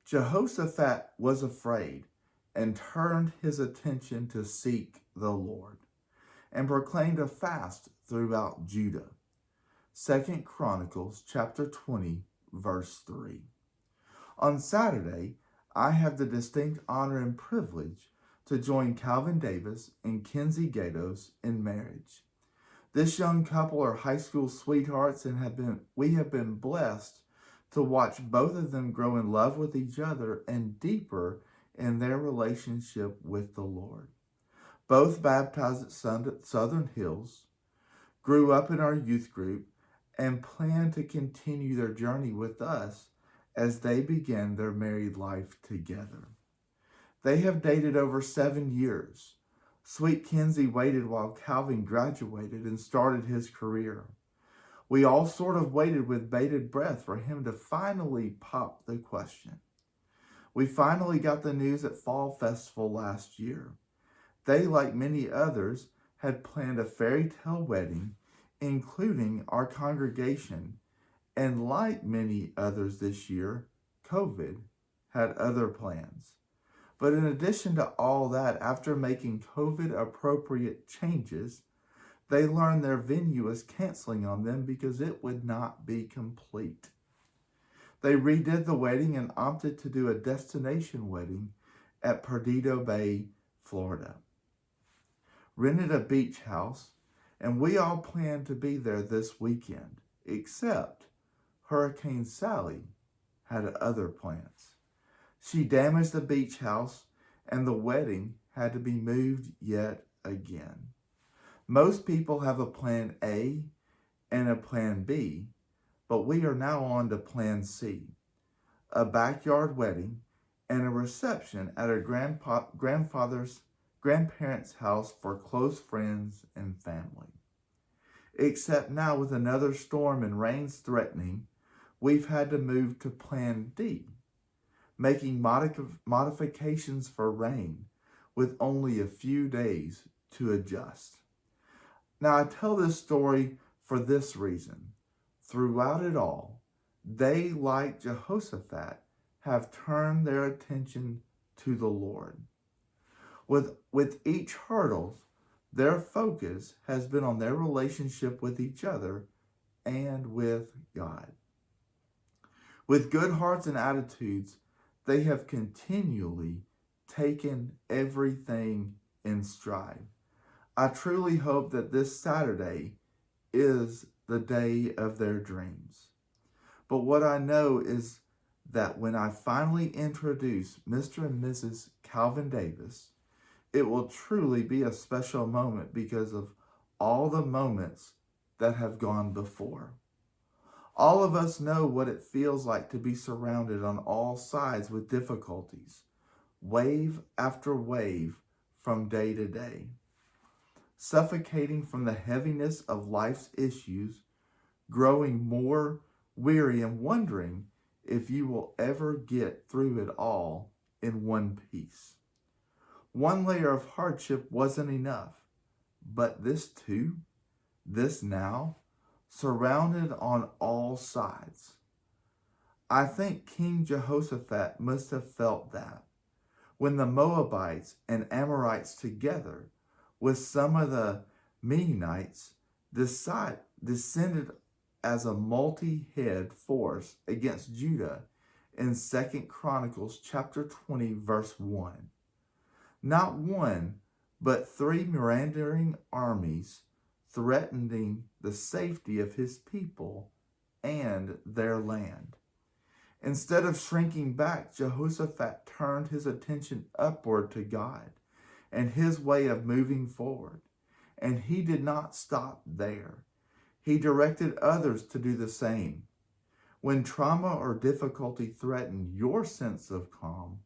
Jehoshaphat was afraid and turned his attention to seek the Lord and proclaimed a fast throughout Judah. 2 Chronicles chapter 20, verse 3. On Saturday, I have the distinct honor and privilege to join Calvin Davis and Kenzie Gatos in marriage. This young couple are high school sweethearts and we have been blessed to watch both of them grow in love with each other and deeper in their relationship with the Lord. Both baptized at Southern Hills, grew up in our youth group, and plan to continue their journey with us as they begin their married life together. They have dated over 7 years. Sweet Kenzie waited while Calvin graduated and started his career. We all sort of waited with bated breath for him to finally pop the question. We finally got the news at Fall Festival last year. They, like many others, had planned a fairy tale wedding, including our congregation, and like many others this year, COVID had other plans. But in addition to all that, after making COVID-appropriate changes, they learned their venue was canceling on them because it would not be complete. They redid the wedding and opted to do a destination wedding at Perdido Bay, Florida. Rented a beach house, and we all planned to be there this weekend, except Hurricane Sally had other plans. She damaged the beach house, and the wedding had to be moved yet again. Most people have a plan A and a plan B, but we are now on to plan C, a backyard wedding and a reception at a grandparents' house for close friends and family. Except now with another storm and rains threatening, we've had to move to plan D, making modifications for rain with only a few days to adjust. Now I tell this story for this reason. Throughout it all, they, like Jehoshaphat, have turned their attention to the Lord. With each hurdle, their focus has been on their relationship with each other and with God. With good hearts and attitudes, they have continually taken everything in stride. I truly hope that this Saturday is the day of their dreams. But what I know is that when I finally introduce Mr. and Mrs. Calvin Davis, it will truly be a special moment because of all the moments that have gone before. All of us know what it feels like to be surrounded on all sides with difficulties, wave after wave from day to day. Suffocating from the heaviness of life's issues, growing more weary and wondering if you will ever get through it all in one piece. One layer of hardship wasn't enough, but this too, this now, surrounded on all sides. I think King Jehoshaphat must have felt that when the Moabites and Amorites together with some of the Mennonites descended as a multi-head force against Judah in 2 Chronicles chapter 20, verse 1. Not one, but 3 meandering armies threatening the safety of his people and their land. Instead of shrinking back, Jehoshaphat turned his attention upward to God and his way of moving forward. And he did not stop there. He directed others to do the same. When trauma or difficulty threaten your sense of calm,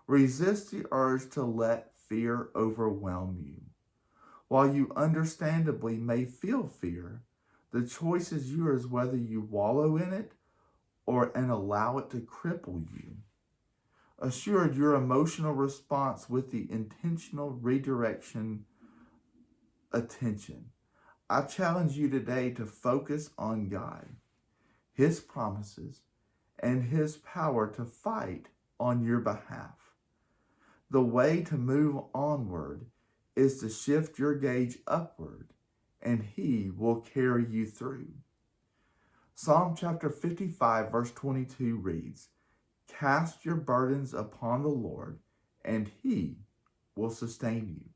resist the urge to let fear overwhelm you. While you understandably may feel fear, the choice is yours whether you wallow in it and allow it to cripple you. Assured your emotional response with the intentional redirection attention. I challenge you today to focus on God, His promises, and His power to fight on your behalf. The way to move onward is to shift your gaze upward, and He will carry you through. Psalm chapter 55, verse 22 reads, "Cast your burdens upon the Lord, and He will sustain you.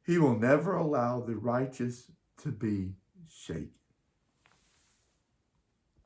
He will never allow the righteous to be shaken."